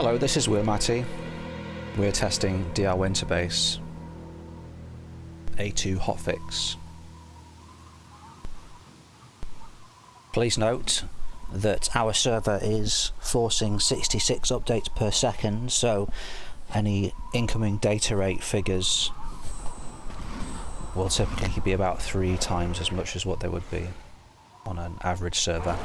Hello, this is Matty. We're testing DR Winterbase A2 Hotfix. Please note that our server is forcing 66 updates per second, so any incoming data rate figures will typically be about 3 times as much as what they would be on an average server.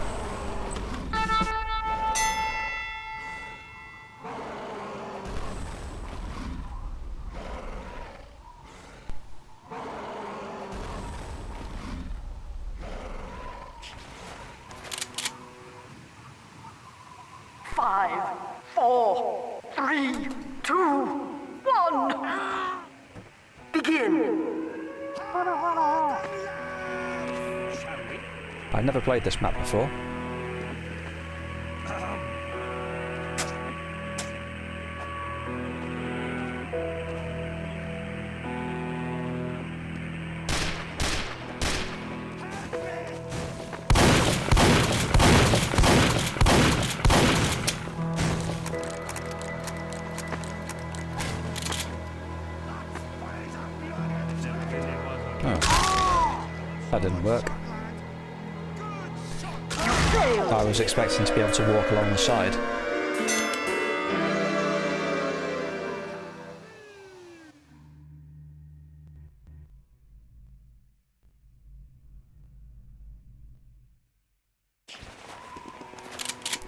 Five, four, three, two, one. Begin. I've never played this map before. Oh, that didn't work. I was expecting to be able to walk along the side.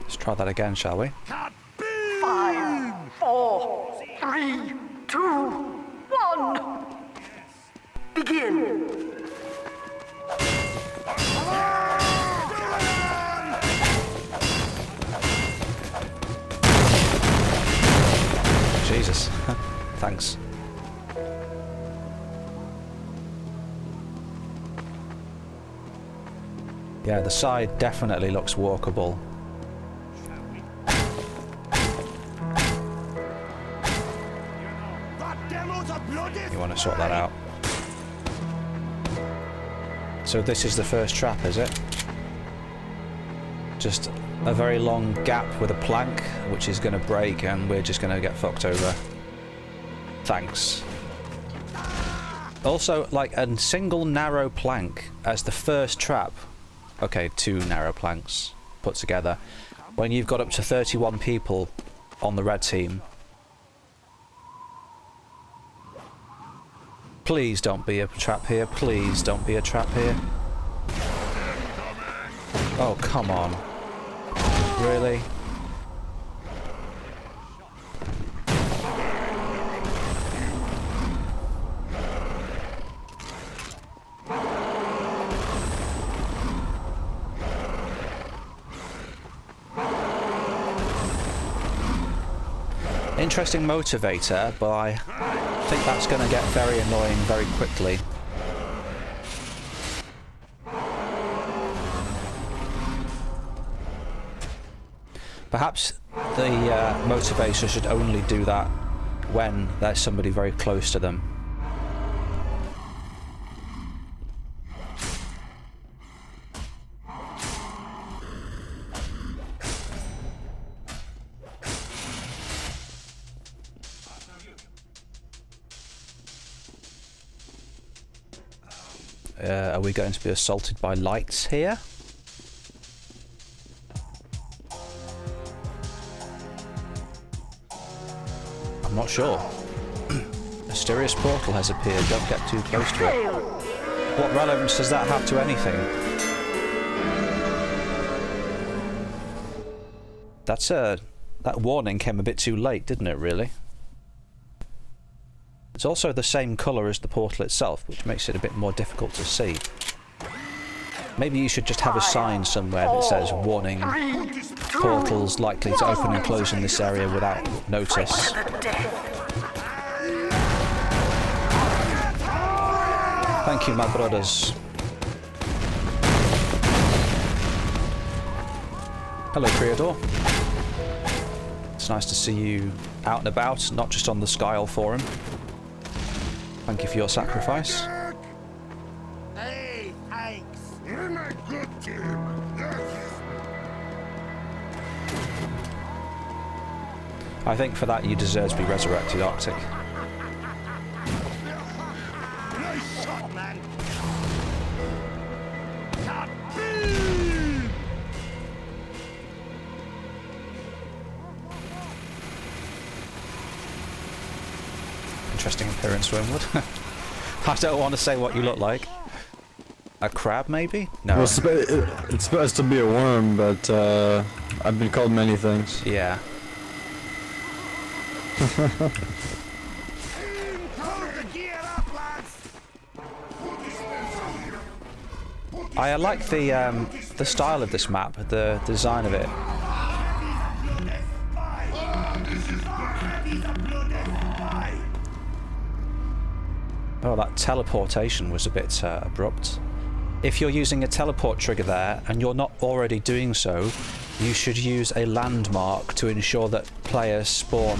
Let's try that again, shall we? 5, 4, 3, 2, 1. Begin. Jesus. Thanks. Yeah, the side definitely looks walkable. You want to sort that out. So this is the first trap, is it? Just a very long gap with a plank, which is going to break, and we're just going to get fucked over. Thanks. Also, like a single narrow plank as the first trap. Okay, 2 narrow planks put together. When you've got up to 31 people on the red team. Please don't be a trap here. Please don't be a trap here. Oh, come on. Really? Interesting motivator, but I think that's going to get very annoying very quickly. Perhaps the motivator should only do that when there's somebody very close to them. Are we going to be assaulted by lights here? I'm not sure. A mysterious portal has appeared. Don't get too close to it. What relevance does that have to anything? That warning came a bit too late, didn't it, really? It's also the same colour as the portal itself, which makes it a bit more difficult to see. Maybe you should just have a sign somewhere that says, warning, portals likely to open and close in this area without notice. Thank you, my brothers. Hello, Creador. It's nice to see you out and about, not just on the Skyle forum. Thank you for your sacrifice. Hey, thanks. You're my good team. Yes. I think for that you deserve to be resurrected, Arctic. Nice shot, man. Interesting appearance, Wormwood. I don't want to say what you look like. A crab, maybe? No. Well, it's supposed to be a worm, but I've been called many things. Yeah. I like the style of this map, the design of it. Oh, that teleportation was a bit abrupt. If you're using a teleport trigger there and you're not already doing so, you should use a landmark to ensure that players spawn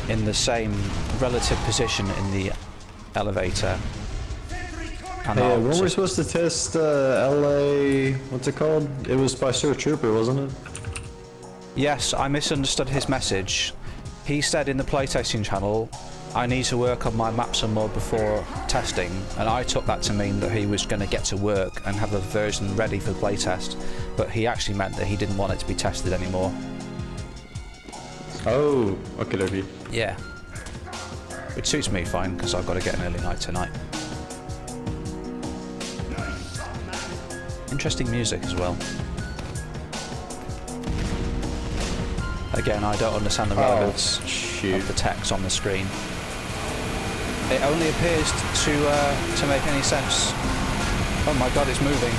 in the same relative position in the elevator. And Hey, weren't we supposed to test LA... what's it called? It was by Sir Trooper, wasn't it? Yes, I misunderstood his message. He said in the playtesting channel, I need to work on my map some more before testing, and I took that to mean that he was going to get to work and have a version ready for playtest, but he actually meant that he didn't want it to be tested anymore. Oh, okay, dokie. Yeah. It suits me fine, because I've got to get an early night tonight. Interesting music as well. Again, I don't understand the relevance of the text on the screen. It only appears to make any sense. Oh my god, it's moving.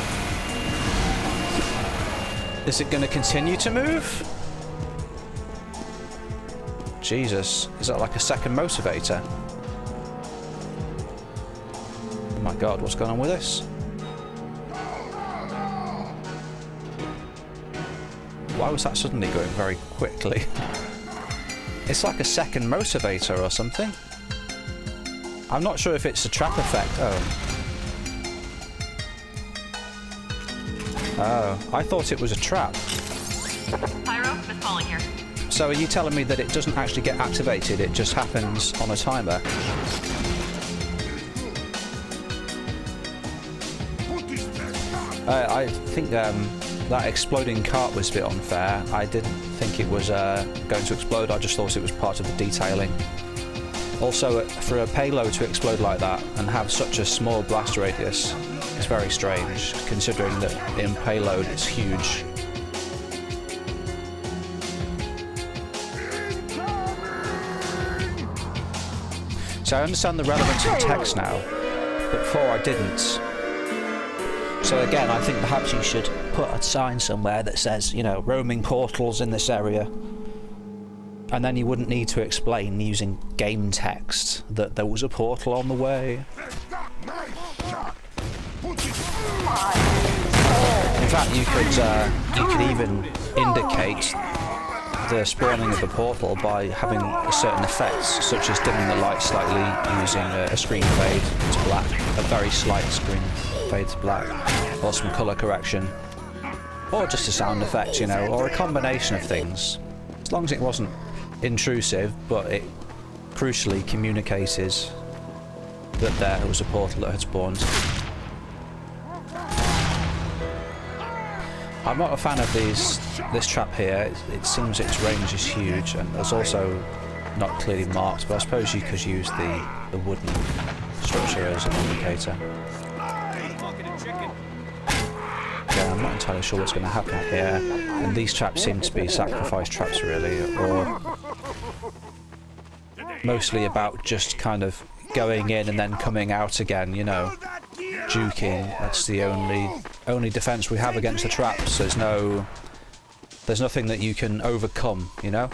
Is it going to continue to move? Jesus, is that like a second motivator? Oh my god, what's going on with this? Why was that suddenly going very quickly? It's like a second motivator or something. I'm not sure if it's a trap effect. Oh, I thought it was a trap. Pyro, Miss Pauling here. So are you telling me that it doesn't actually get activated, it just happens on a timer? I think that exploding cart was a bit unfair. I didn't think it was going to explode, I just thought it was part of the detailing. Also, for a payload to explode like that and have such a small blast radius is very strange, considering that in payload it's huge. So I understand the relevance of text now, but before I didn't. So again, I think perhaps you should put a sign somewhere that says, you know, roaming portals in this area. And then you wouldn't need to explain using game text that there was a portal on the way. In fact, you could even indicate the spawning of the portal by having certain effects, such as dimming the light slightly using a screen fade to black, a very slight screen fade to black, or some colour correction, or just a sound effect, you know, or a combination of things. As long as it wasn't intrusive, but it crucially communicated that there was a portal that had spawned. I'm not a fan of this trap here. It seems its range is huge, and it's also not clearly marked, but I suppose you could use the wooden structure as an indicator. Yeah, I'm not entirely sure what's going to happen here, and these traps seem to be sacrifice traps really, or mostly about just kind of going in and then coming out again, you know, juking. That's the only defense we have against the traps. There's nothing that you can overcome, you know.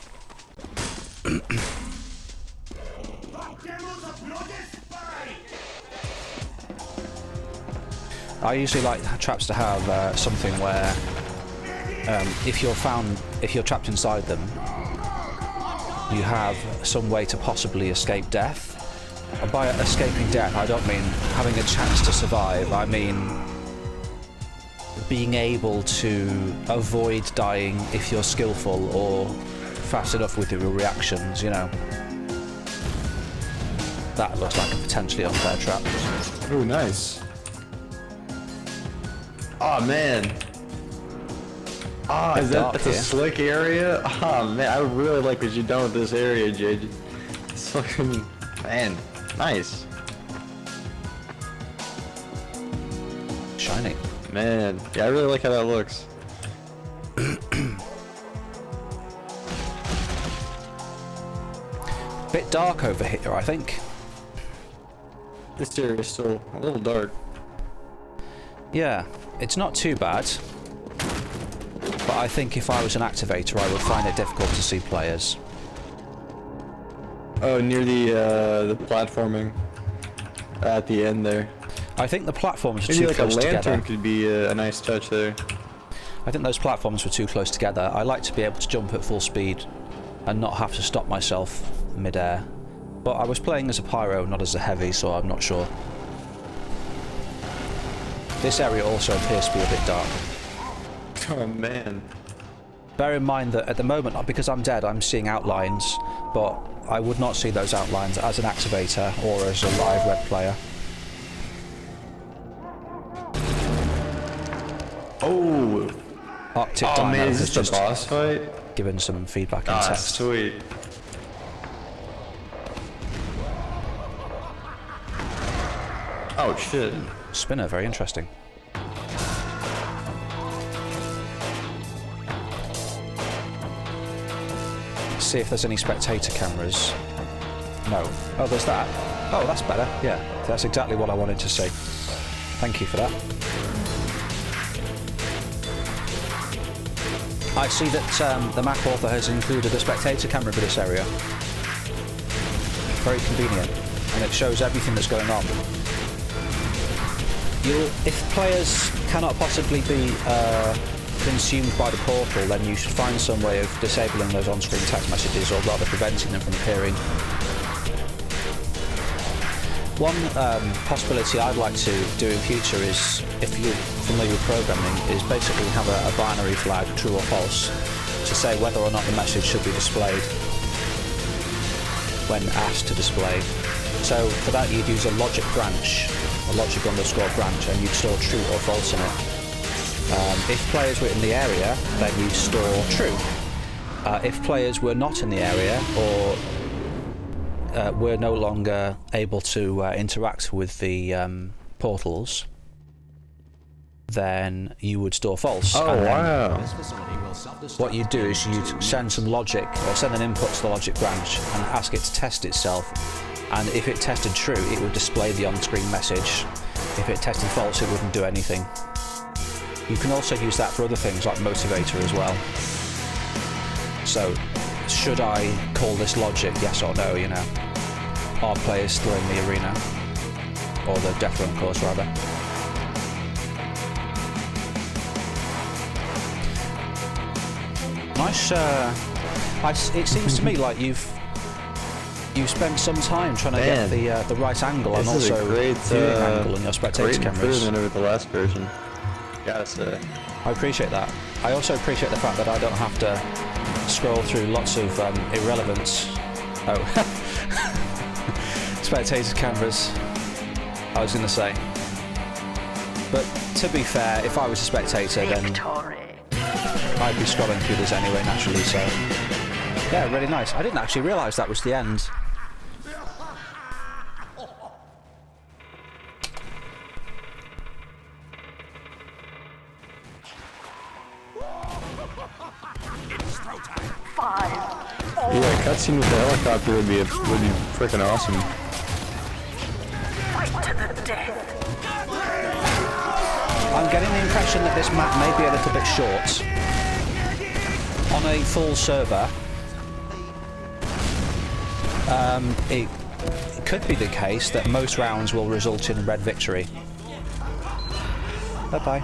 I usually like traps to have something where if you're trapped inside them, you have some way to possibly escape death. And by escaping death, I don't mean having a chance to survive, I mean being able to avoid dying if you're skillful, or fast enough with your reactions, you know. That looks like a potentially unfair trap. Oh, nice. Oh man. Ah, that's a slick area? Oh man, I really like what you've done with this area, JJ. It's fucking, man, nice. Shiny. Man, yeah, I really like how that looks. Bit dark over here, I think. This area is still a little dark. Yeah, it's not too bad. But I think if I was an activator, I would find it difficult to see players. Oh, near the platforming at the end there. I think the platforms were Maybe too like close a lantern together. could be a nice touch there. I think those platforms were too close together. I like to be able to jump at full speed and not have to stop myself mid-air. But I was playing as a pyro, not as a heavy, so I'm not sure. This area also appears to be a bit dark. Oh man. Bear in mind that at the moment, because I'm dead, I'm seeing outlines, but I would not see those outlines as an activator or as a live red player. Oh! Arctic Oh Dino man, is has this the just boss fight? given some feedback in Ah, text. sweet. Oh shit. Spinner, very interesting. See if there's any spectator cameras. No. Oh, there's that. Oh, that's better. Yeah, that's exactly what I wanted to see. Thank you for that. I see that the map author has included a spectator camera for this area. Very convenient, and it shows everything that's going on. If players cannot possibly be consumed by the portal, then you should find some way of disabling those on-screen text messages, or rather preventing them from appearing. One possibility I'd like to do in future is, if you're familiar with programming, is basically have a binary flag, true or false, to say whether or not the message should be displayed when asked to display. So for that you'd use a logic branch, a logic underscore branch, and you'd store true or false in it. If players were in the area, then you'd store true. If players were not in the area, or were no longer able to interact with the portals, then you would store false. Oh wow. What you'd do is you'd send some logic, or send an input to the logic branch and ask it to test itself, and if it tested true, it would display the on-screen message. If it tested false, it wouldn't do anything. You can also use that for other things like motivator as well. So, should I call this logic, yes or no, you know? Are players still in the arena? Or the Deathrun course, rather. Nice, it seems to me like you've spent some time trying to get the right angle, and This is also a great viewing angle in your spectator great cameras. improvement over the last version. Gotta say. I appreciate that. I also appreciate the fact that I don't have to scroll through lots of irrelevance. Oh, spectator cameras, I was going to say. But to be fair, if I was a spectator, then I'd be scrolling through this anyway, naturally, so... Yeah, really nice. I didn't actually realise that was the end. Yeah, cutscene with the helicopter would be freaking awesome. Fight to the death. I'm getting the impression that this map may be a little bit short. On a full server, it could be the case that most rounds will result in red victory. Bye-bye.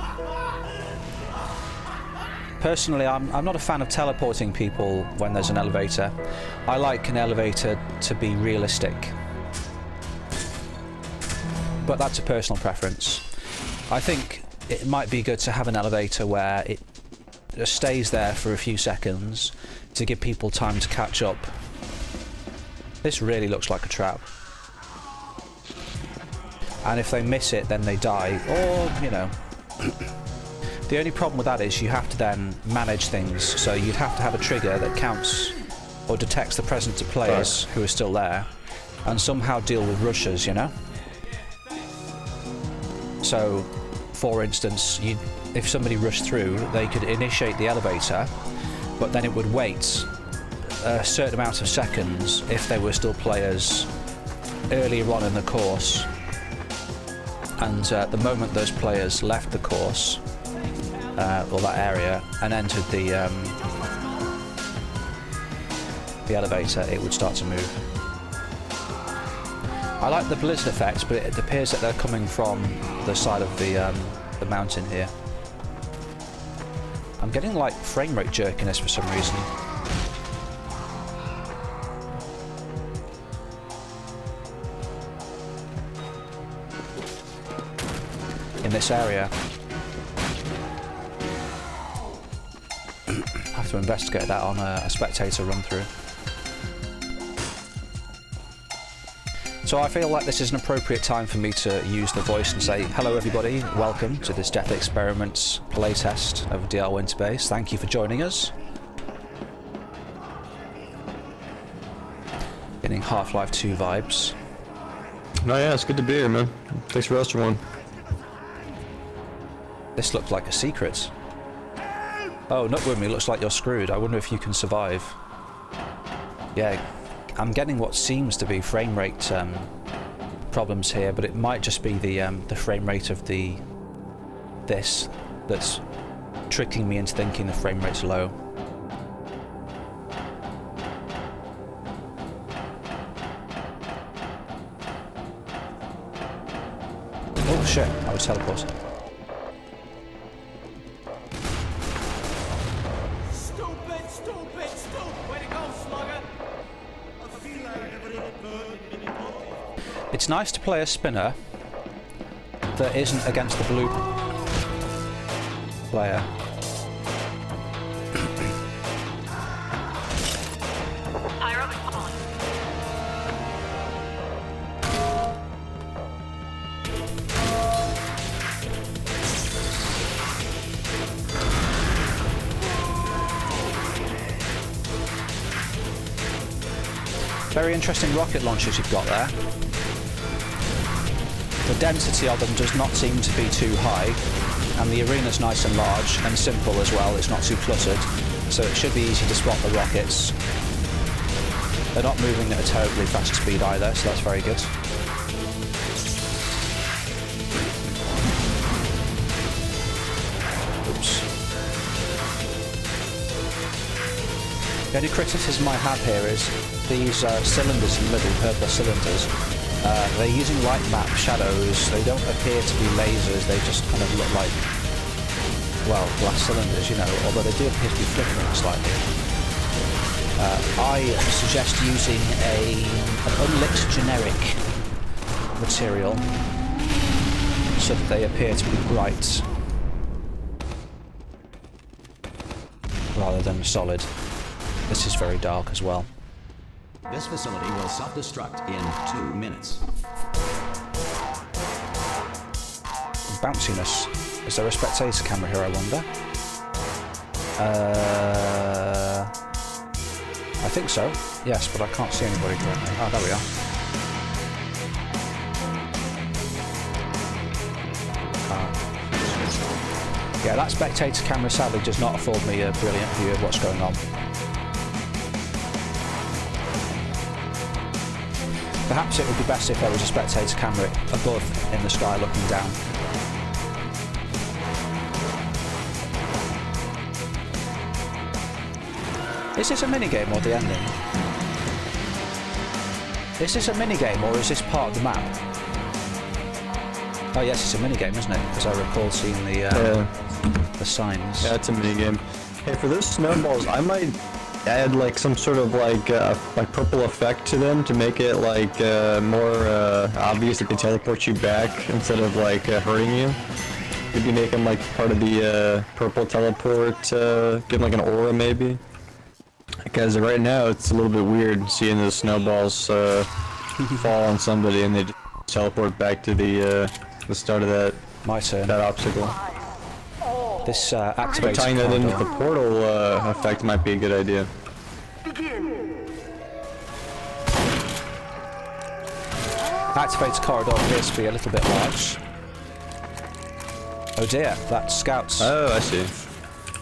Personally, I'm not a fan of teleporting people when there's an elevator. I like an elevator to be realistic. But that's a personal preference. I think it might be good to have an elevator where it just stays there for a few seconds, to give people time to catch up. This really looks like a trap. And if they miss it, then they die, or, you know. The only problem with that is you have to then manage things, so you'd have to have a trigger that counts or detects the presence of players who are still there, and somehow deal with rushes, you know? So, for instance, if somebody rushed through, they could initiate the elevator, but then it would wait a certain amount of seconds if there were still players earlier on in the course. And the moment those players left the course, or that area, and entered the elevator, it would start to move. I like the blizzard effect, but it appears that they're coming from the side of the mountain here. I'm getting like frame rate jerkiness for some reason. In this area. I have to investigate that on a spectator run through. So I feel like this is an appropriate time for me to use the voice and say, hello everybody, welcome to this Death Experiments playtest of DR Winterbase. Thank you for joining us. Getting Half-Life 2 vibes. No, yeah, it's good to be here, man. Thanks for hosting one. This looked like a secret. Oh, Nutwormy, looks like you're screwed. I wonder if you can survive. Yeah, I'm getting what seems to be frame rate problems here, but it might just be the frame rate of this that's tricking me into thinking the frame rate's low. Oh shit, I was teleported. It's nice to play a spinner that isn't against the blue player. Pyro is calling. Very interesting rocket launchers you've got there. The density of them does not seem to be too high, and the arena's nice and large and simple as well. It's not too cluttered, so it should be easy to spot the rockets. They're not moving at a terribly fast speed either, so that's very good. Oops. The only criticism I have here is these cylinders in the middle, purple cylinders. They're using light map shadows. They don't appear to be lasers. They just kind of look like, well, glass cylinders, you know, although they do appear to be flickering slightly. I suggest using an unlit generic material so that they appear to be bright rather than solid. This is very dark as well. This facility will self-destruct in 2 minutes. Bounciness. Is there a spectator camera here, I wonder? I think so. Yes, but I can't see anybody currently. Oh, there we are. Yeah, that spectator camera sadly does not afford me a brilliant view of what's going on. Perhaps it would be best if there was a spectator camera above in the sky looking down. Is this a minigame or the ending? Is this a minigame or is this part of the map? Oh yes, it's a minigame, isn't it? Because I recall seeing the signs. Yeah, it's a minigame. Hey, for those snowballs, I might add like some sort of like purple effect to them to make it like more obvious that they teleport you back instead of like hurting you. Maybe make them like part of the purple teleport, give them like an aura maybe. Because right now it's a little bit weird seeing the snowballs fall on somebody and they just teleport back to the start of that My turn. obstacle. This But activates tying that in with the corridor. portal effect might be a good idea. Activates corridor appears to be a little bit large. Oh dear, that scout Oh, I see.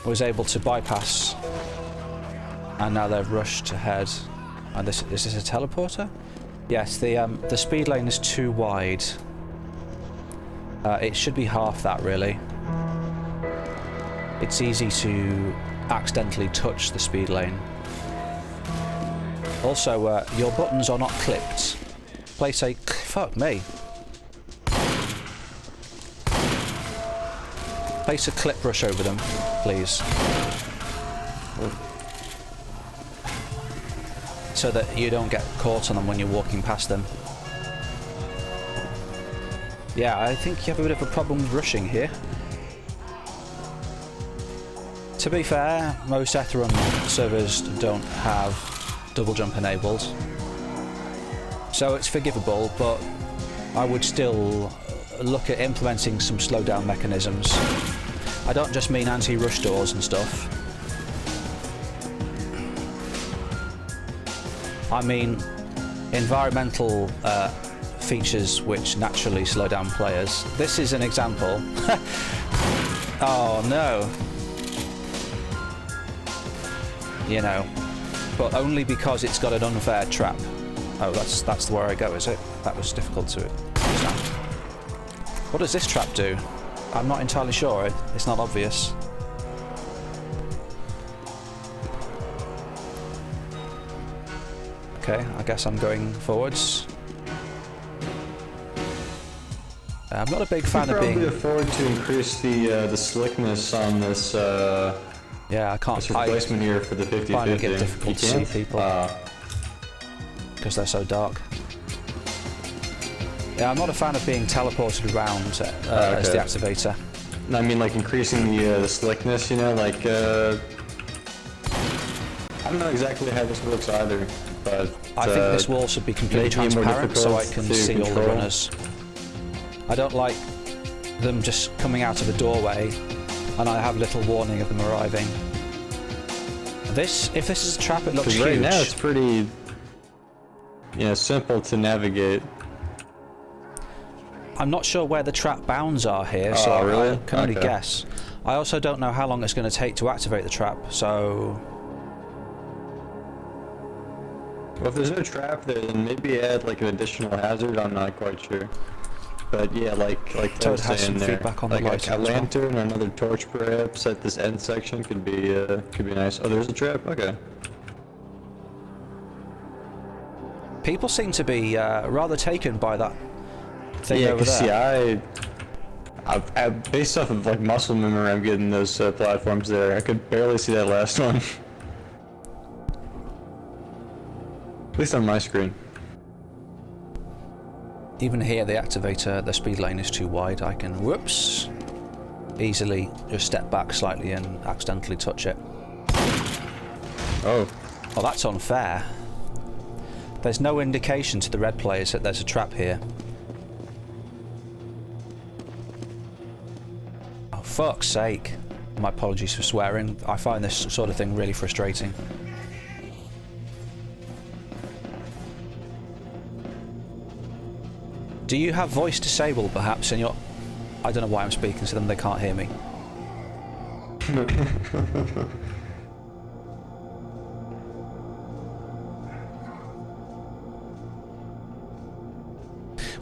was able to bypass. And now they've rushed ahead. And this is this a teleporter? Yes, the speed lane is too wide. It should be half that, really. It's easy to accidentally touch the speed lane. Also, your buttons are not clipped. Place a fuck me. Place a clip brush over them, please. So that you don't get caught on them when you're walking past them. Yeah, I think you have a bit of a problem with rushing here. To be fair, most Deathrun servers don't have double jump enabled. So it's forgivable, but I would still look at implementing some slowdown mechanisms. I don't just mean anti-rush doors and stuff. I mean environmental features which naturally slow down players. This is an example. Oh no. You know, but only because it's got an unfair trap. Oh, that's where I go, is it? That was difficult to understand. What does this trap do? I'm not entirely sure. It's not obvious. Okay, I guess I'm going forwards. I'm not a big fan of being. Probably afford to increase the slickness on this. Yeah, I can't. This replacement here for the 50/50. Find it difficult to see people because they're so dark. Yeah, I'm not a fan of being teleported around as the activator. I mean, like increasing the slickness, you know, like I don't know exactly how this works either, but I think this wall should be completely transparent so I can see all the runners. I don't like them just coming out of a doorway and I have little warning of them arriving. If this is a trap, it looks huge. Right now it's pretty, simple to navigate. I'm not sure where the trap bounds are here, so I can only guess. I also don't know how long it's going to take to activate the trap, so... Well, if there's no trap there, then maybe add like an additional hazard, I'm not quite sure. But yeah, like Toad has some feedback on the like lighting a as well. lantern or another torch perhaps at this end section could be nice. Oh, there's a trap? Okay. People seem to be rather taken by that thing over there. Yeah, I based off of like muscle memory, I'm getting those platforms there. I could barely see that last one. At least on my screen. Even here, the activator, the speed lane is too wide. I can, whoops, easily just step back slightly and accidentally touch it. Oh. Well, that's unfair. There's no indication to the red players that there's a trap here. Oh, fuck's sake. My apologies for swearing. I find this sort of thing really frustrating. Do you have voice disabled, perhaps, and you're... I don't know why I'm speaking to them, they can't hear me.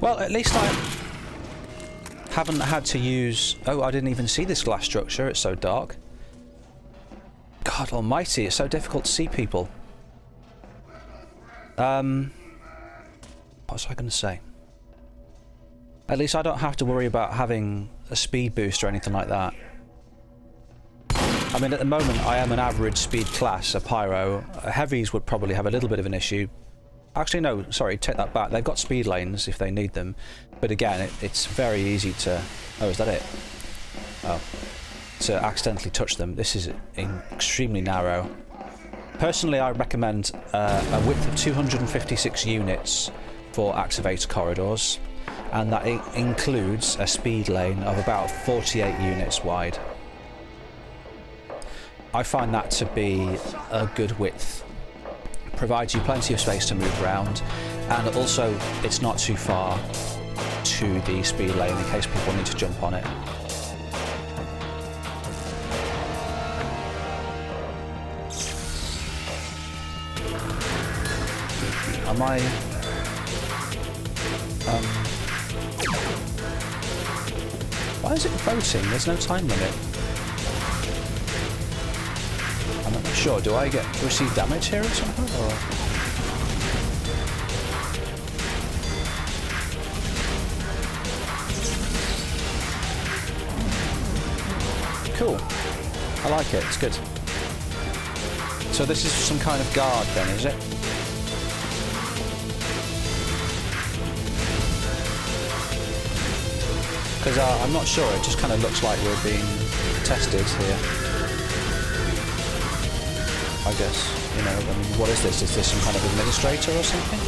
Well, at least I haven't had to use... Oh, I didn't even see this glass structure, it's so dark. God almighty, it's so difficult to see people. What was I going to say? At least I don't have to worry about having a speed boost or anything like that. I mean, at the moment, I am an average speed class, a pyro. Heavies would probably have a little bit of an issue. Actually, no, sorry, take that back. They've got speed lanes if they need them. But again, it's very easy to... Oh, is that it? Oh. To accidentally touch them. This is extremely narrow. Personally, I recommend a width of 256 units for activator corridors, and that includes a speed lane of about 48 units wide. I find that to be a good width. Provides you plenty of space to move around, and also it's not too far to the speed lane in case people need to jump on it. Am I... why is it voting? There's no time limit. I'm not sure. Do I receive damage here or something? Or... cool. I like it. It's good. So this is some kind of guard then, is it? Because I'm not sure. It just kind of looks like we're being tested here. I guess, you know, I mean, what is this? Is this some kind of administrator or something?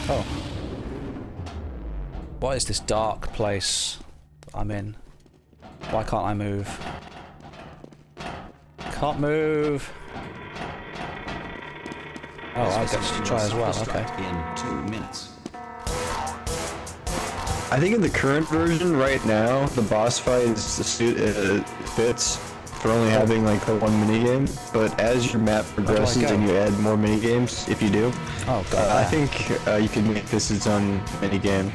Oh. What is this dark place I'm in? Why can't I move? Can't move! Oh, I guess to try as well, okay. In 2 minutes. I think in the current version right now, the boss fight fits for only having like the one minigame, but as your map progresses and you add more minigames, if you do, oh, God, I think you can make this its own minigame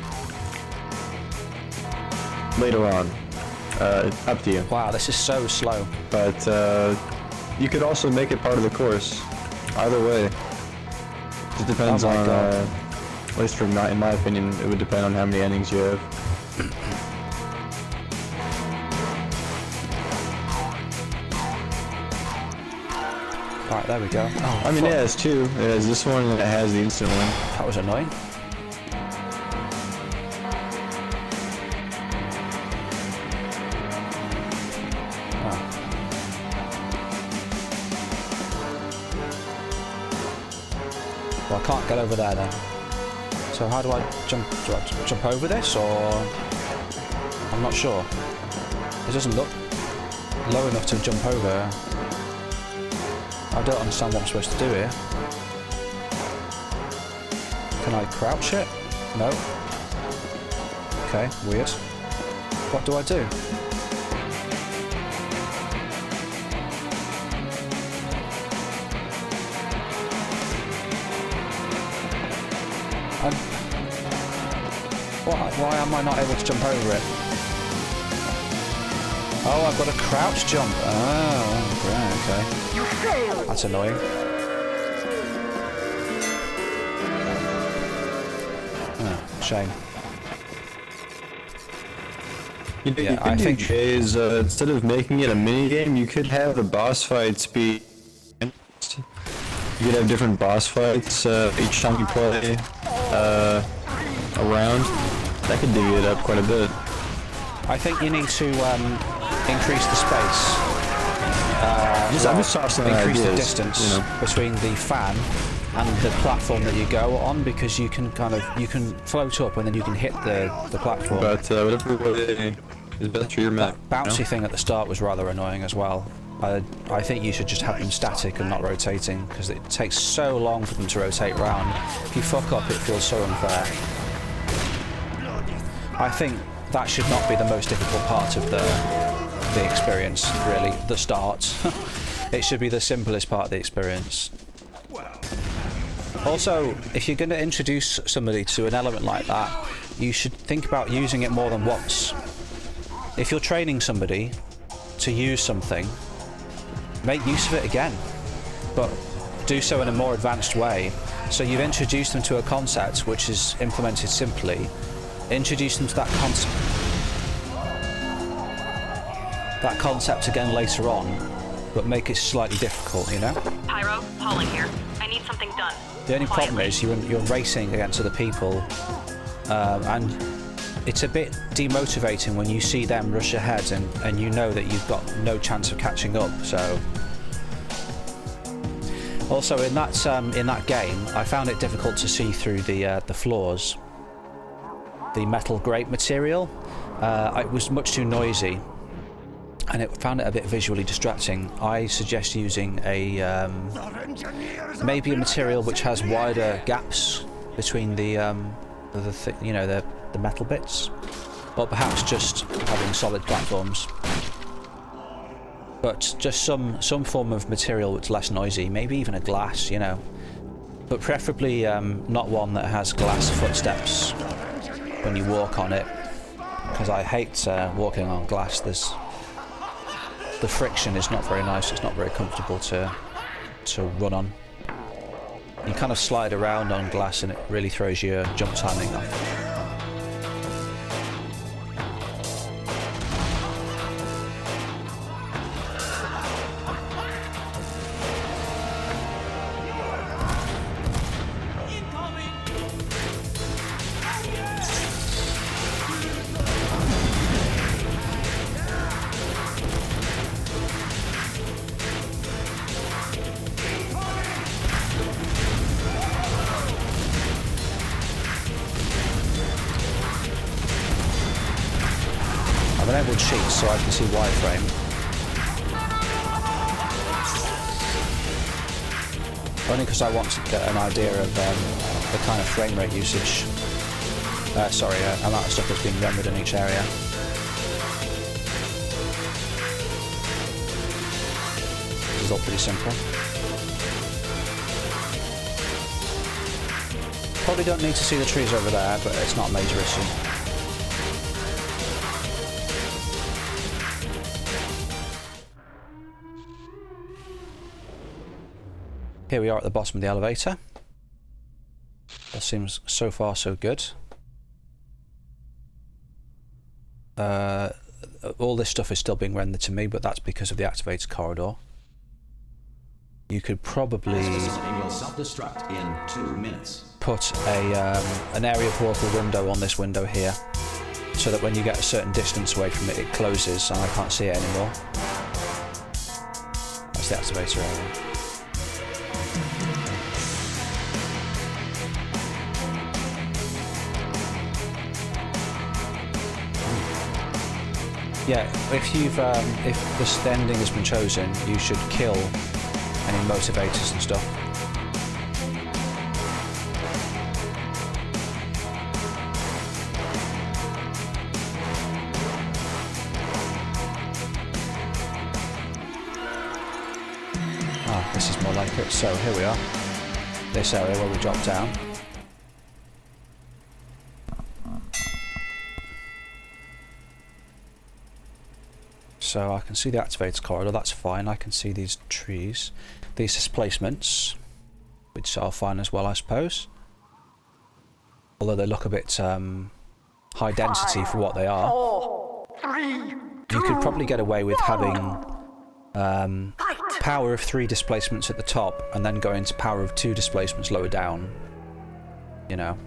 later on. Up to you. Wow, this is so slow. But you could also make it part of the course. Either way. It depends on, at least in my opinion, it would depend on how many endings you have. Right, there we go. Oh, I mean, it has two. It has this one and it has the instant one. That was annoying. Well, I can't get over there then. So how do I jump? Do I jump over this, or I'm not sure. It doesn't look low enough to jump over. I don't understand what I'm supposed to do here. Can I crouch it? No. Okay, weird. What do I do? Why am I not able to jump over it? Oh, I've got a crouch jump. Oh, right, okay. You failed. That's annoying. Oh, shame. I think is instead of making it a minigame, you could have the boss fights be. You could have different boss fights each time you play around. That could dig it up quite a bit. I think you need to increase the space. I'm just tossing increase ideas, the distance between the fan and the platform that you go on, because you can float up and then you can hit the platform. But whatever way is best for your map. That bouncy thing at the start was rather annoying as well. I think you should just have them static and not rotating, because it takes so long for them to rotate round. If you fuck up, it feels so unfair. I think that should not be the most difficult part of the experience, really, the start. It should be the simplest part of the experience. Also, if you're going to introduce somebody to an element like that, you should think about using it more than once. If you're training somebody to use something, make use of it again, but do so in a more advanced way. So you've introduced them to a concept which is implemented simply. Introduce them to that concept again later on, but make it slightly difficult, you know? Pyro, Pauling here. I need something done. The only problem is you're racing against other people, and it's a bit demotivating when you see them rush ahead and you know that you've got no chance of catching up. So also in that game, I found it difficult to see through the floors, the metal grate material. It was much too noisy, and found it a bit visually distracting. I suggest using a maybe a material which has wider gaps between the metal bits, or perhaps just having solid platforms. But just some form of material that's less noisy, maybe even a glass, you know. But preferably not one that has glass footsteps when you walk on it, because I hate walking on glass. The friction is not very nice. It's not very comfortable to run on. You kind of slide around on glass and it really throws your jump timing off. I've enabled sheets so I can see wireframe. Only because I want to get an idea of the kind of frame rate usage. Amount of stuff that's being rendered in each area. This is all pretty simple. Probably don't need to see the trees over there, but it's not a major issue. Here we are at the bottom of the elevator. That seems so far so good. All this stuff is still being rendered to me, but that's because of the activated corridor. You could probably will self-destruct in 2 minutes. Put an area portal window on this window here, so that when you get a certain distance away from it, it closes and I can't see it anymore. That's the activator area. Yeah, if this ending has been chosen, you should kill any motivators and stuff. Ah, this is more like it. So here we are. This area where we drop down. So I can see the activated corridor, that's fine. I can see these trees, these displacements, which are fine as well, I suppose. Although they look a bit high density for what they are. 4, 3, 2, You could probably get away with having power of 3 displacements at the top and then go into power of 2 displacements lower down. You know.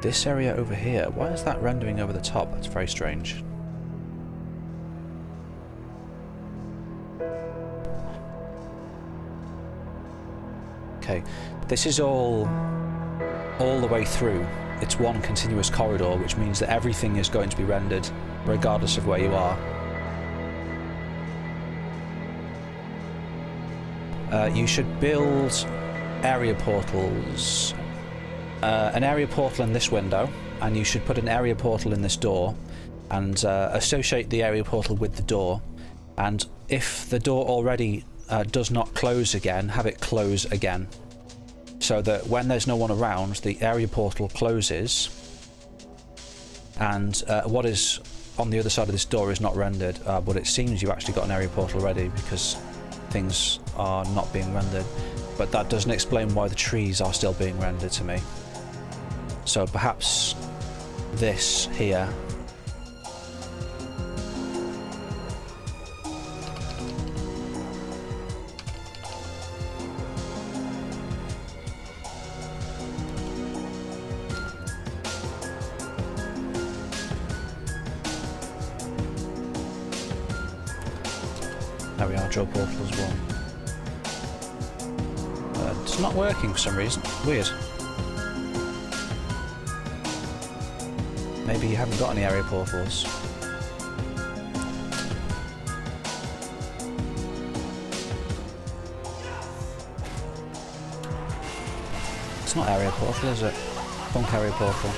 This area over here, why is that rendering over the top? That's very strange. Okay, this is all the way through. It's one continuous corridor, which means that everything is going to be rendered regardless of where you are. You should build area portals. An area portal in this window, and you should put an area portal in this door and associate the area portal with the door, and if the door already does not close again, have it close again, so that when there's no one around, the area portal closes and what is on the other side of this door is not rendered, but it seems you've actually got an area portal already because things are not being rendered, but that doesn't explain why the trees are still being rendered to me. So perhaps this here. There we are, draw portal as 1. It's not working for some reason. Weird. Maybe you haven't got any area portals. It's not area portal, is it? Bunk area portal.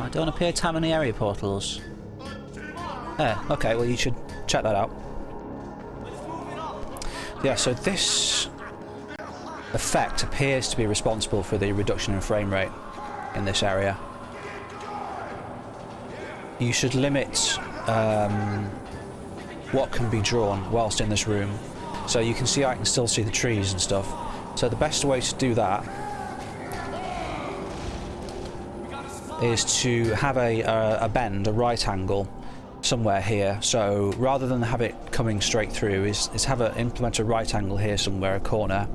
I don't appear to have any area portals. Okay, well you should check that out. Yeah, so this effect appears to be responsible for the reduction in frame rate in this area. You should limit what can be drawn whilst in this room. So you can see, I can still see the trees and stuff. So the best way to do that is to have a bend, a right angle, somewhere here. So rather than have it coming straight through, is implement a right angle here somewhere, a corner.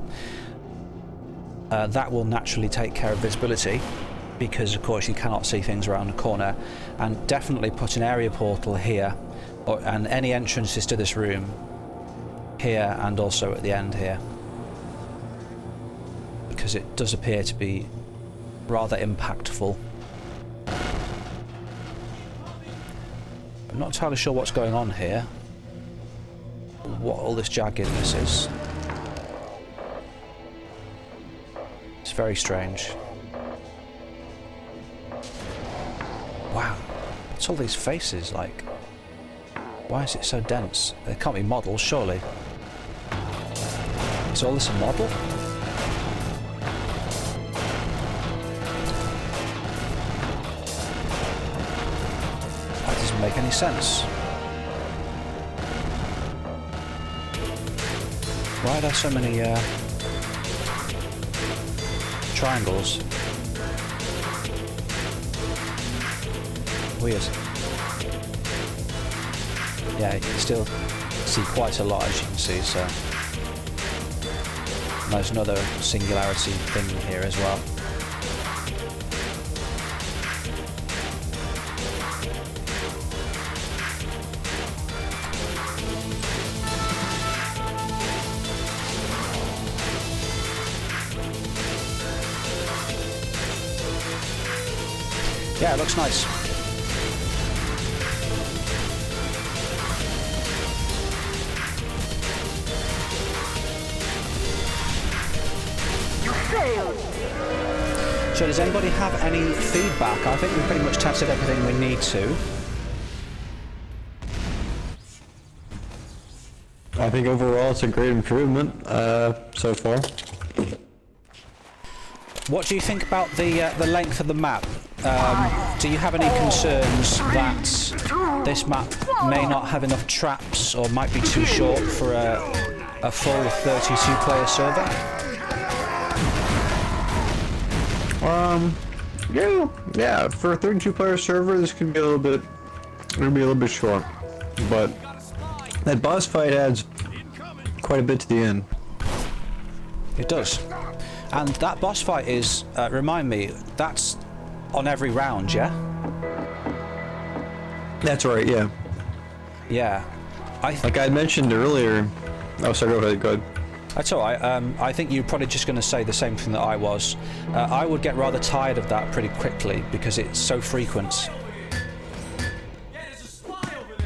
That will naturally take care of visibility, because of course you cannot see things around a corner. And definitely put an area portal here, and any entrances to this room here, and also at the end here, because it does appear to be rather impactful. I'm not entirely sure what's going on here, what all this jaggedness is. It's very strange. Wow, what's all these faces like? Why is it so dense? They can't be models, surely. Is all this a model? That doesn't make any sense. Why are there so many triangles? Weird. Yeah, you can still see quite a lot, as you can see, so there's another singularity thing here as well. Yeah, it looks nice. So does anybody have any feedback? I think we've pretty much tested everything we need to. I think overall it's a great improvement so far. What do you think about the length of the map? Do you have any concerns that this map may not have enough traps, or might be too short for a full 32-player server? Yeah, for a 32-player server, this could be a little bit short, but that boss fight adds quite a bit to the end. It does. And that boss fight is, remind me, that's on every round, yeah? That's right, yeah. Yeah. Like I mentioned earlier... Oh, sorry, go ahead. That's alright. I think you're probably just going to say the same thing that I was. I would get rather tired of that pretty quickly, because it's so frequent.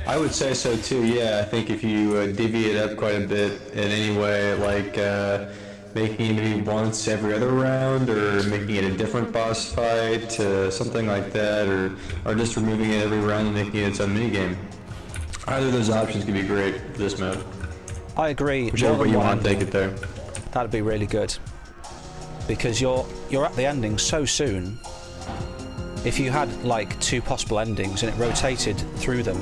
I would say so too, yeah. I think if you divvy it up quite a bit in any way, like making it maybe once every other round, or making it a different boss fight, something like that, or just removing it every round and making it its own minigame. Either of those options could be great for this mode. I agree. Whichever way you want to take it there. That'd be really good. Because you're at the ending so soon. If you had like 2 possible endings and it rotated through them,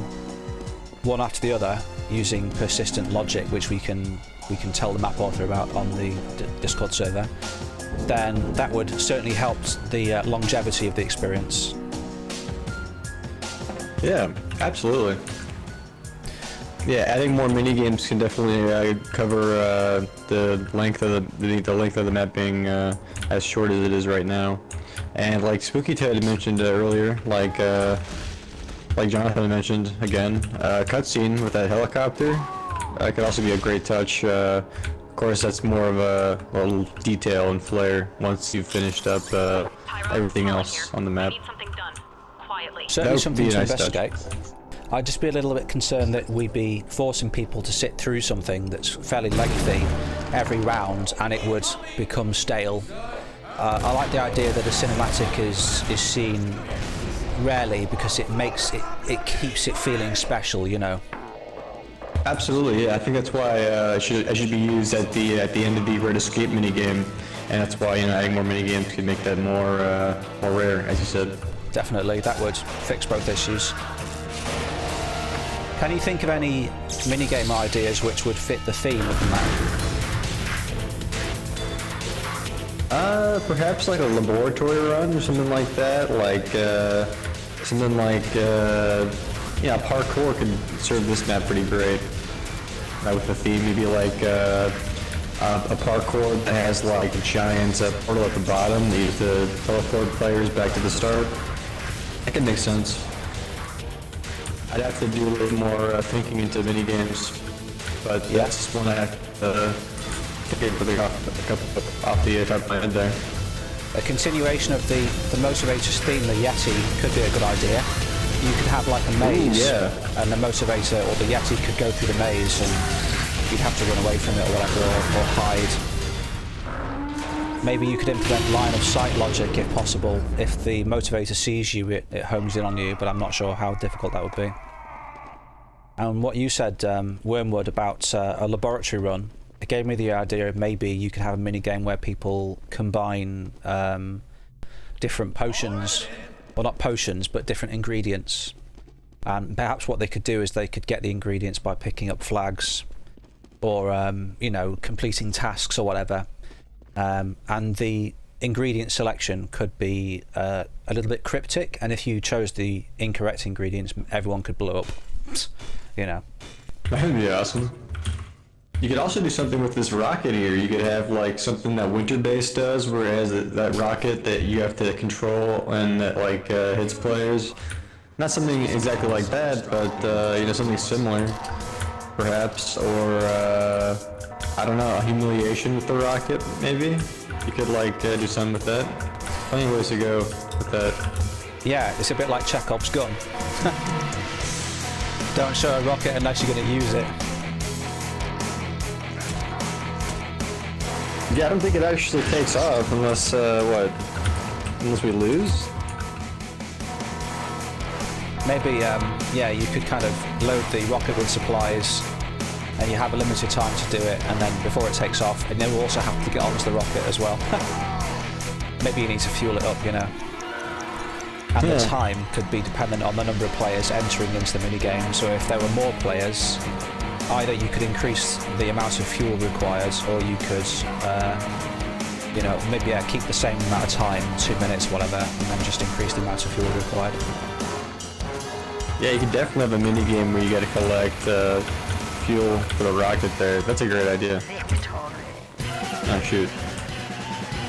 one after the other, using persistent logic, which we can tell the map author about on the Discord server, then that would certainly help the longevity of the experience. Yeah, absolutely. Yeah, adding more mini games can definitely cover the length of the length of the map being as short as it is right now. And like Spooky Ted mentioned earlier, like Jonathan mentioned again, cutscene with that helicopter could also be a great touch. Of course, that's more of a little detail and flair once you've finished up everything else on the map. Need something done. Quietly. Certainly That would something be a to nice touch. investigate. I'd just be a little bit concerned that we'd be forcing people to sit through something that's fairly lengthy every round, and it would become stale. I like the idea that a cinematic is seen rarely because it makes it keeps it feeling special, you know. Absolutely, yeah. I think that's why it should be used at the end of the Red Escape minigame, and that's why adding more minigames could make that more rare, as you said. Definitely, that would fix both issues. Can you think of any minigame ideas which would fit the theme of the map? Perhaps like a laboratory run or something like that. Like something like parkour could serve this map pretty great. With the theme, maybe like a parkour that has like a giant portal at the bottom that you have to teleport players back to the start. That could make sense. I'd have to do a little more thinking into mini games, but that's just one I have to get really off the top of my head there. A continuation of the Motivator's theme, the Yeti, could be a good idea. You could have like a maze, and the Motivator or the Yeti could go through the maze, and you'd have to run away from it or whatever, or hide. Maybe you could implement line of sight logic if possible. If the Motivator sees you, it homes in on you, but I'm not sure how difficult that would be. And what you said, Wormwood, about a laboratory run, it gave me the idea of maybe you could have a mini game where people combine different potions, well, not potions, but different ingredients. And perhaps what they could do is they could get the ingredients by picking up flags, or completing tasks or whatever. And the ingredient selection could be a little bit cryptic, and if you chose the incorrect ingredients, everyone could blow up. That would be awesome. You could also do something with this rocket here. You could have like something that Winterbase does, where it has that rocket that you have to control and that hits players. Not something exactly like that, but something similar, perhaps, or I don't know, a humiliation with the rocket, maybe. You could do something with that. Plenty of ways to go with that. Yeah, it's a bit like Chekhov's gun. Don't show a rocket unless you're going to use it. Yeah, I don't think it actually takes off unless, unless we lose? Maybe, you could kind of load the rocket with supplies, and you have a limited time to do it, and then before it takes off, and then we'll also have to get onto the rocket as well. Maybe you need to fuel it up, And the time could be dependent on the number of players entering into the minigame, so if there were more players, either you could increase the amount of fuel required, or you could, maybe keep the same amount of time, 2 minutes, whatever, and then just increase the amount of fuel required. Yeah, you could definitely have a mini game where you got to collect fuel for the rocket there. That's a great idea. Oh shoot.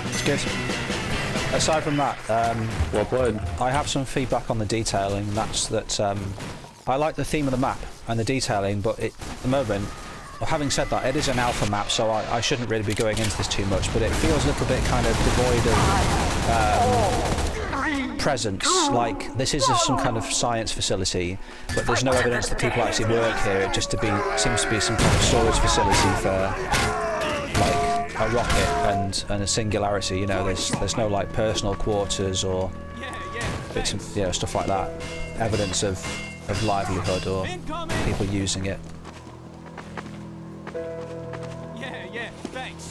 It's good. Aside from that, well played. I have some feedback on the detailing. That's that I like the theme of the map and the detailing, but at the moment, well, having said that, it is an alpha map, so I shouldn't really be going into this too much, but it feels a little bit kind of devoid of presence. Like, this is some kind of science facility, but there's no evidence that people actually work here. It just seems to be some kind of storage facility for like a rocket and a singularity. There's no like personal quarters or bits of, stuff like that. Evidence of livelihood or people using it. Yeah, thanks.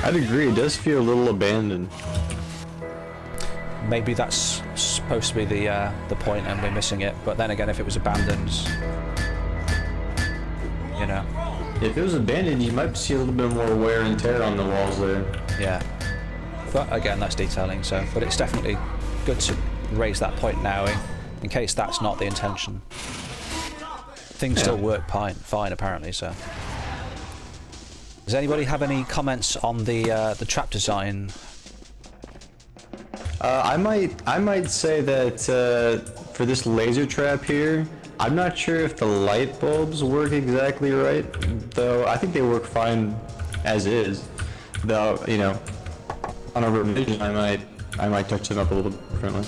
I'd agree, it does feel a little abandoned. Maybe that's supposed to be the point and we're missing it, but then again, if it was abandoned, If it was abandoned, you might see a little bit more wear and tear on the walls there. Yeah. But again, that's detailing, but it's definitely good to raise that point now. in case that's not the intention. Things still work fine apparently, so. Does anybody have any comments on the trap design? I might say that for this laser trap here, I'm not sure if the light bulbs work exactly right, though I think they work fine as is. Though, you know, on a revision I might touch them up a little bit differently.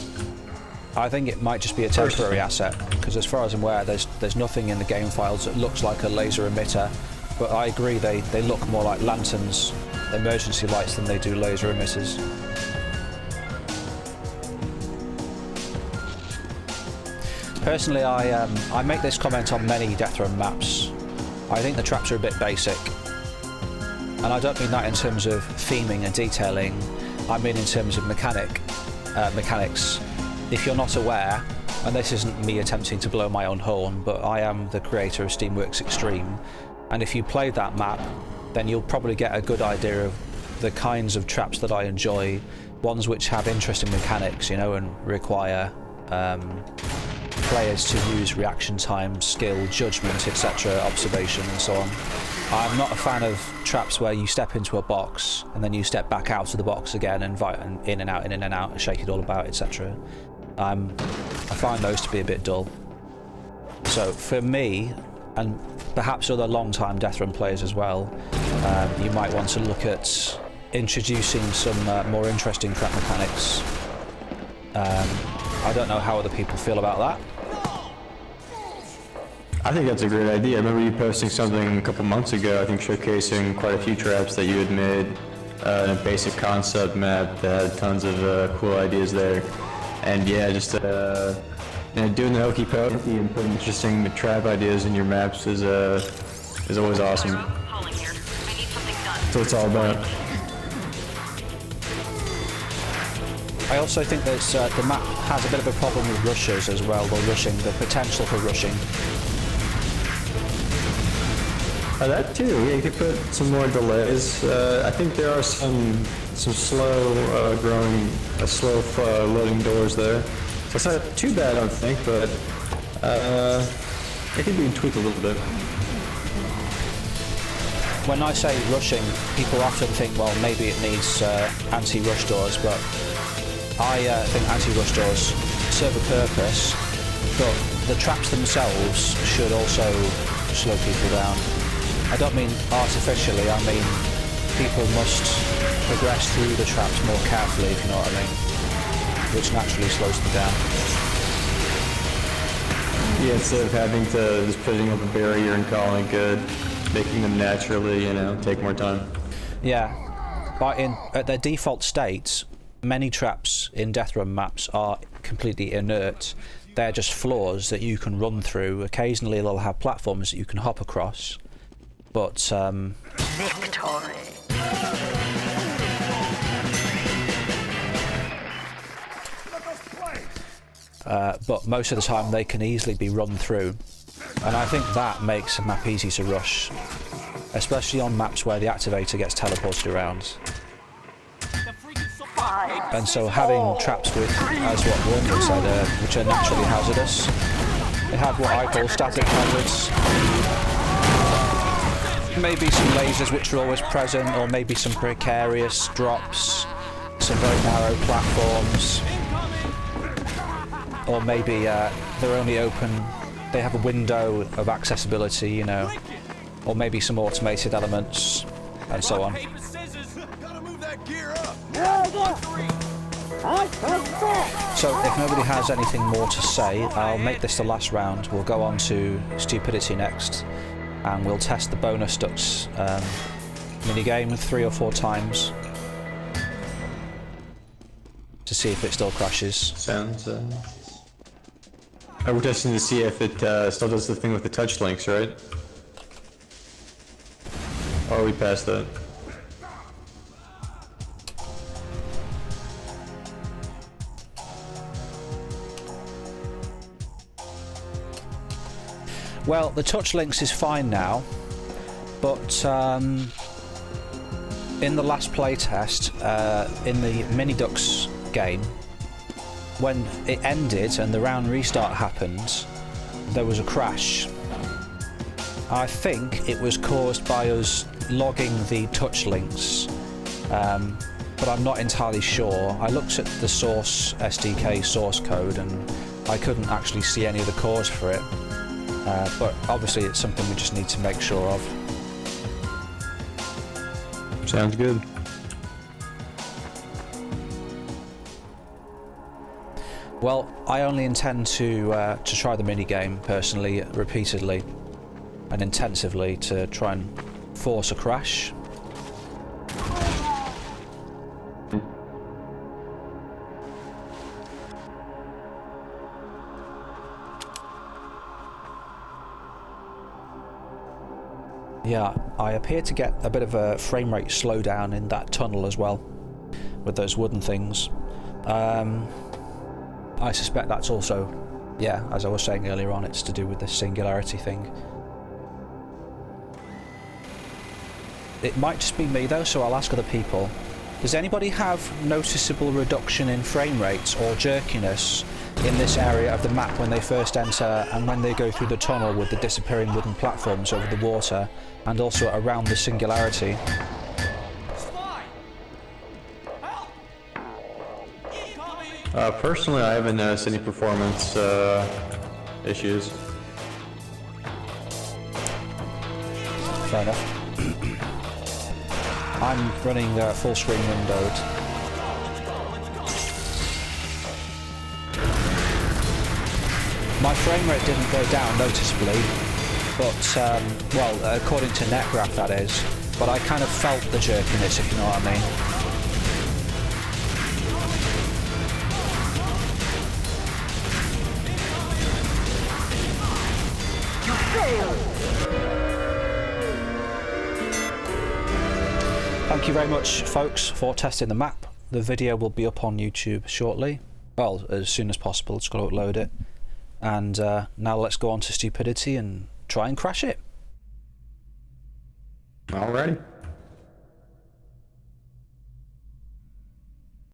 I think it might just be a temporary asset, because as far as I'm aware, there's nothing in the game files that looks like a laser emitter. But I agree, they look more like lanterns, emergency lights, than they do laser emitters. Personally, I make this comment on many Deathrun maps. I think the traps are a bit basic. And I don't mean that in terms of theming and detailing, I mean in terms of mechanics. If you're not aware, and this isn't me attempting to blow my own horn, but I am the creator of Steamworks Extreme, and if you play that map, then you'll probably get a good idea of the kinds of traps that I enjoy, ones which have interesting mechanics, you know, and require players to use reaction time, skill, judgment, etc., observation, and so on. I'm not a fan of traps where you step into a box and then you step back out of the box again and in and out, and shake it all about, etc. I find those to be a bit dull. So for me, and perhaps other long-time Deathrun players as well, you might want to look at introducing some more interesting trap mechanics. I don't know how other people feel about that. I think that's a great idea. I remember you posting something a couple months ago, I think showcasing quite a few traps that you had made in a basic concept map that had tons of cool ideas there. And yeah, just you know, doing the hokey pokey and putting interesting trap ideas in your maps is always awesome. That's what it's all about. I also think there's the map has a bit of a problem with rushers as well, or rushing, the potential for rushing. That too, yeah, you could put some more delays. I think there are some slow growing, slow loading doors there. So it's not too bad, I don't think, but it could be tweaked a little bit. When I say rushing, people often think, well, maybe it needs anti-rush doors, but I think anti-rush doors serve a purpose, but the traps themselves should also slow people down. I don't mean artificially, I mean people must progress through the traps more carefully, if you know what I mean, which naturally slows them down. Yeah, instead of having to just putting up a barrier and calling it good, making them naturally, you know, take more time. Yeah, but at their default states, many traps in Deathrun maps are completely inert. They're just floors that you can run through. Occasionally they'll have platforms that you can hop across, but Victory. but most of the time they can easily be run through, and I think that makes a map easy to rush, especially on maps where the activator gets teleported around. And so having traps with, as what Warren said, which are naturally hazardous, they have what I call static hazards. Maybe some lasers which are always present, or maybe some precarious drops, some very narrow platforms, or maybe they're only open, they have a window of accessibility, you know, or maybe some automated elements, and so on. So if nobody has anything more to say, I'll make this the last round. We'll go on to stupidity next, and we'll test the bonus ducks minigame 3 or 4 times to see if it still crashes. Sounds. We're testing to see if it still does the thing with the touch links, right? Or are we past that? Well, the touch links is fine now, but in the last playtest, in the Mini Ducks game, when it ended and the round restart happened, there was a crash. I think it was caused by us logging the touch links, but I'm not entirely sure. I looked at the source SDK source code and I couldn't actually see any of the cause for it, but obviously it's something we just need to make sure of. Sounds good. Well, I only intend to try the minigame personally, repeatedly and intensively to try and force a crash. Yeah, I appear to get a bit of a frame rate slowdown in that tunnel as well, with those wooden things. I suspect that's also, yeah, as I was saying earlier on, it's to do with this singularity thing. It might just be me though, so I'll ask other people. Does anybody have noticeable reduction in frame rates or jerkiness in this area of the map when they first enter and when they go through the tunnel with the disappearing wooden platforms over the water and also around the singularity? Personally, I haven't noticed any performance issues. Fair enough. I'm running full screen windowed. My frame rate didn't go down noticeably, but, well, according to NetGraph that is, but I kind of felt the jerkiness, if you know what I mean. Thank you very much, folks, for testing the map. The video will be up on YouTube shortly. Well, as soon as possible, just got to upload it. And now let's go on to stupidity and try and crash it. Alrighty.